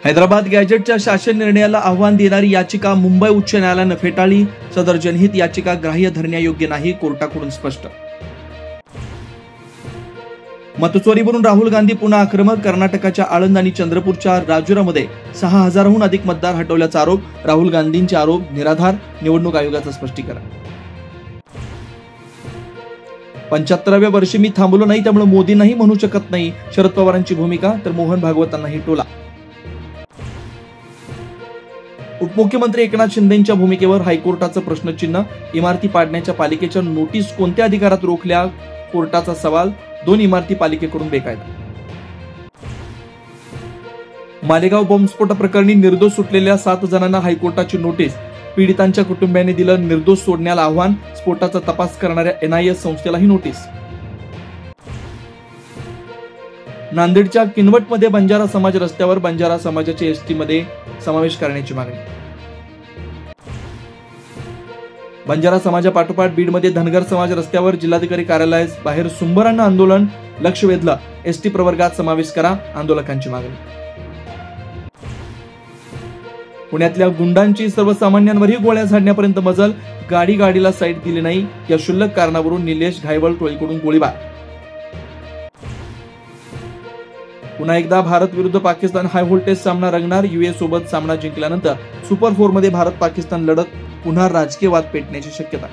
हैदराबाद गॅजेटच्या शासन निर्णयाला आव्हान देणारी याचिका मुंबई उच्च न्यायालयानं फेटाळली. सदर जनहित याचिका ग्राह्य धरण्यायोग्य नाही, कोर्टाकडून स्पष्ट. मतचोरीवरून राहुल गांधी पुन्हा आक्रमक. कर्नाटकाच्या आळंद आणि चंद्रपूरच्या राजुरामध्ये 6,000हून अधिक मतदार हटवल्याचा आरोप. राहुल गांधींचे आरोप निराधार, निवडणूक आयोगाचं स्पष्टीकरण. 75व्या वर्षी मी थांबलो नाही, त्यामुळे मोदींनाही म्हणू शकत नाही, शरद पवारांची भूमिका. तर मोहन भागवतांनाही टोला. उपमुख्यमंत्री एकनाथ शिंदेंच्या भूमिकेवर हायकोर्टाचं प्रश्नचिन्ह. इमारती पाडण्याच्या पालिकेच्या नोटीस कोणत्या अधिकारात रोखल्या, कोर्टाचा सवाल. 2 इमारती पालिकेकडून बेकायदा. मालेगाव बॉम्बस्फोट प्रकरणी निर्दोष सुटलेल्या 7 जणांना हायकोर्टाची नोटीस. पीडितांच्या कुटुंबियांनी दिलं निर्दोष सोडण्याला आव्हान. स्फोटाचा तपास करणाऱ्या NIS संस्थेलाही नोटीस. नांदेडच्या किनवटमध्ये बंजारा समाज रस्त्यावर बंजारा समाजाचे ST मध्ये समावेश करण्याची मागणी. बंजारा समाजापाठोपाठ बीडमध्ये धनगर समाज रस्त्यावर जिल्हाधिकारी कार्यालयाबाहेर सुंबरांना आंदोलन. लक्ष वेधलं, ST प्रवर्गात समावेश करा, आंदोलकांची मागणी. पुण्यातल्या गुंडांची सर्वसामान्यांवरही गोळ्या झाडण्यापर्यंत मजल. गाडीला साईड दिली नाही या क्षुल्लक कारणावरून निलेश घायवळ टोळीकडून गोळीबार. पुन्हा एकदा भारत विरुद्ध पाकिस्तान हाय व्होल्टेज सामना रंगणार. US सोबत सामना जिंकल्यानंतर सुपर 4 मध्ये भारत पाकिस्तान लढत पुन्हा राजकीय वाद पेटण्याची शक्यता.